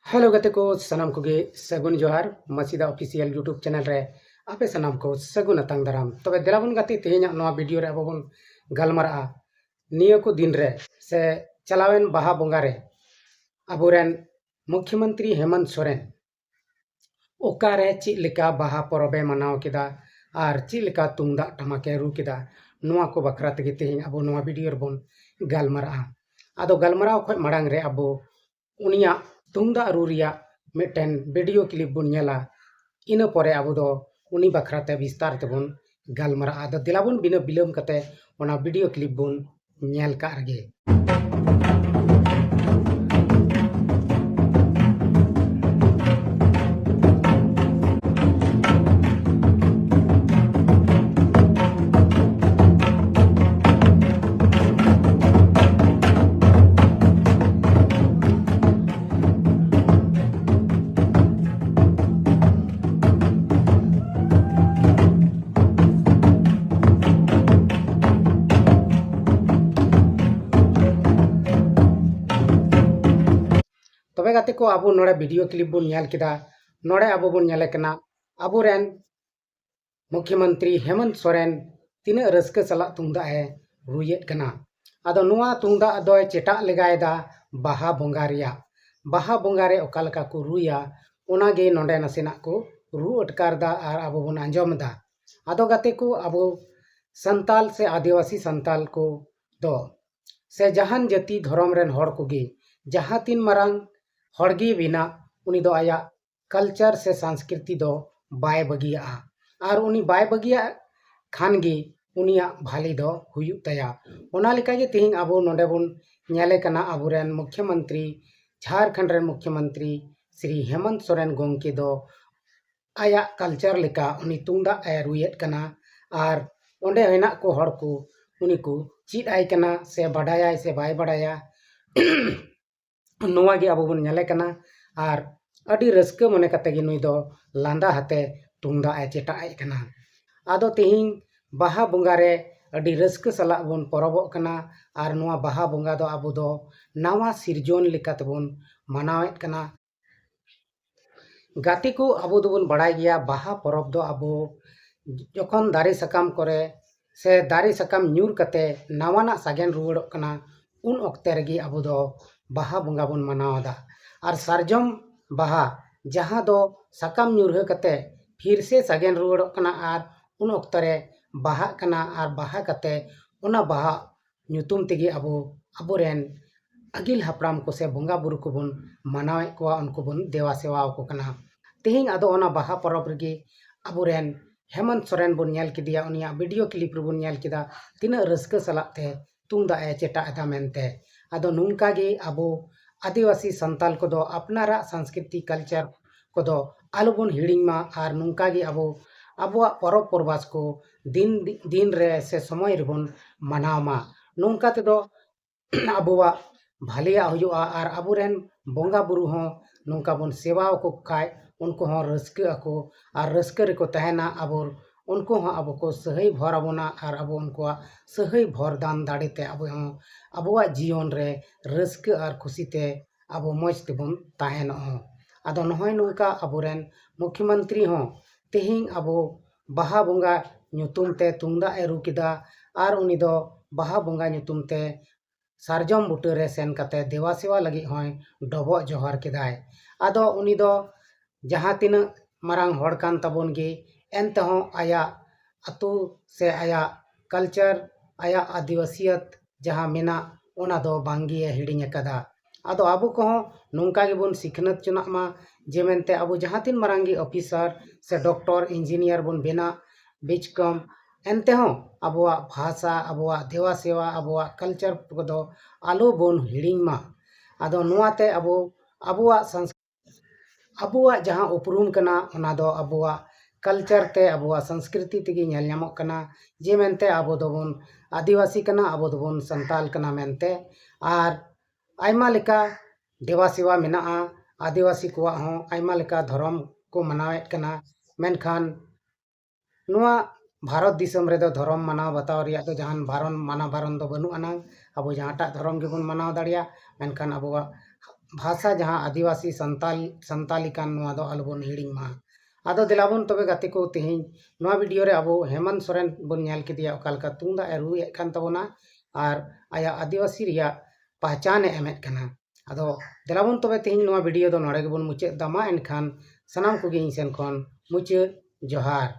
Hello गते को सनम कोगे सगुन जोहार मसीदा ऑफिशियल यूट्यूब चैनल रे आपे सनम को सगुन अतंग दाराम तबे देलाबन गते तेहेኛ नवा वीडियो रे अबोबन गलमरा निया को दिन रे से चलावेन बाहा बोंगा रे अबोरेन मुख्यमंत्री हेमंत सोरेन ओकारे ची लेका बाहा परबे मनाव केदा और ची लेका तुंगदा टमाके रू केदा नवा को बखरा तेगे तेहेñ अबो नवा वीडियो रे बोन गलमरा आदो गलमरा खय मड़ांग रे अबो उनिया तुंगदा रू रिया मिटन वीडियो क्लिप बुन नेला इना परे अबो दो उनी बखराते विस्तार तेबुन गलमरा आदो दिलाबुन बिना बिलम कते ओना वीडियो क्लिप बुन नेल का रगे। तबे गाते को अब नोड़े वीडियो क्लिप बुन नेल किदा नोड़े अब बुन नेले कना अबोरेन मुख्यमंत्री हेमंत सोरेन तीना रस्क सला तुंगदा है रुयेत कना आदो नुआ तुंगदा दोय चेटा लेगायदा बाहा बोंगा रे ओकालका को रुया ओनागे नोंडे नसेना को रू अटकारदा और अब बुन आंजमदा आदो गाते को अब संताल से आदिवासी संताल को दो से जहान जाति धर्म रेन हड़ कोगे जहाँ तीन मरांग हड़गी बिना उनी दो आया कल्चर से संस्कृति दो बाय बगिया और उनी बाय बगिया खानगी उनिया भाली दो हुयु तया ओना लेका गे तेहिं अबो नोंडे बुन नेले कना अबोरेन मुख्यमंत्री झारखंड रेन मुख्यमंत्री श्री हेमंत सोरेन गोंके दो आया कल्चर लेका उनी तुंगदा ए रुयेत कना और ओंडे हेना को हड़ को उनी को चीड आय कना से बडाया से बाय बडाया नोवा गे अबो बुन नेले कना और अडी रस्क मने कते गे नुई दो लांदा हाते तुंगदा ए चेटा आय कना आदो तेहिं बाहा बोंगा रे अडी रस्क सला बुन परबो कना और नोवा बाहा बोंगा दो अबो दो नावा सिरजोन लेकाते बुन मनावेत कना गाते को अबो दोबन बड़ाय गया बाहा परब दो अबो जखन दारे सकाम करे से दारे सकाम न्यूर कते नावाना सागेन रुवड़ो कना उन ऑक्ते रेगी अबो दो बाहा बोंगा बुन मनावदा और सारजम बाहा जहाँ दो सकाम न्यूरह कते फिर से सागेन रुवड़ो कना और उन ऑक्ते रे बाहा कना और बाहा कते उना बाहा ᱧᱩᱛᱩᱢ तेगे अबो अबोरेन अगिल हापराम को से बोंगा बुरु को बुन मनावे को उनको बुन देवा सेवा को कना तेहिं आदो ओना बाहा परब रेगे अबोरेन हेमंत सोरेन बुन नेल किदिया उनिया वीडियो क्लिप रुबुन नेल किदा तिना रस्क सलाते तुंगदा ए चेटा एदा मेनते आदो नुनका गे अबो आदिवासी संताल को दो अपनारा संस्कृति कल्चर को दो आलोबुन हिड़िंगमा और नुनका गे अबो अबुआ परब परबास को दिन रे से समय रेबुन मनावमा नुनका तेदो अबुआ भालिया हुआ और अबोरेन बोंगा बुरु हो नुनका बुन सेवा को खाय उनको हो रस्क को और रस्क रेको तहना अबो उनको हो अब को सही भर आबोना और अब उनको सही भर दान दाड़ेते अब अबुआ जीवन रे रस्क और खुशीते अब मज तेबुन ताहेनो आदो नहय नुनका अबोरेन मुख्यमंत्री हो तेहिं अबो बाहा बोंगा ᱧᱩᱛᱩᱢ ते तुंगदा ए रू किदा और उनी दो बाहा बोंगा ᱧᱩᱛᱩᱢ ते सारजम बुटे रे सेन कते देवा सेवा लगी होय डबो जोहर केदाय आदो उनी दो जहाँ तीन मरांग हड़ कान तबोन गे एनते हो आया अतु से आया कल्चर आया आदिवासियत जहाँ मेना ओना दो बांगी हिड़िंग कदा आदो अबो को नोंका गे बुन सिखनत चुनाक मा जे मेनते अबो जहाँ तीन मरांगी ऑफिसर से डॉक्टर इंजीनियर बुन बेना बीच कम एनते हो अबुआ भाषा अबुआ देवा सेवा अबुआ कल्चर को दो आलो बोन हिड़िंग मा आदो नुआते अबो अबुआ जहाँ उपरूम कना ओना दो अबुआ कल्चर ते अबुआ संस्कृति तेगी नेल ᱧᱟᱢᱚᱜ कना जे मेनते अबो दोबोन आदिवासी कना अबो दोबोन संताल कना मेनते और आयमा लेका देवा सेवा मेना आदिवासी को हो आयमा लेका धर्म को मनावेत कना मेनखान नुआ भारत दिसम रे दो धर्म मनाव बताव रिया तो जहान भारत माना बारन दो बनु अना अब जहाँटा धर्म गेबन मनाव दाड़िया मेनखान अबुआ भाषा जहाँ आदिवासी संताली कान नोआ दो आलोबन हिड़िंग मा आदो दिलाबन तबे गाते को तेहिं नोआ वीडियो रे अबो हेमंत सोरेन बन ᱧᱮᱞ केदिया ओकालका तुंदा ए रुए कान तबोना आर आया आदिवासी रिया पहचान एमेत कना आदो दिलाबन तबे तेहिं नोआ वीडियो दो नोडे गेबन मुचे दमा एनखान सनाम कुगी सेन खन मुचे जोहार।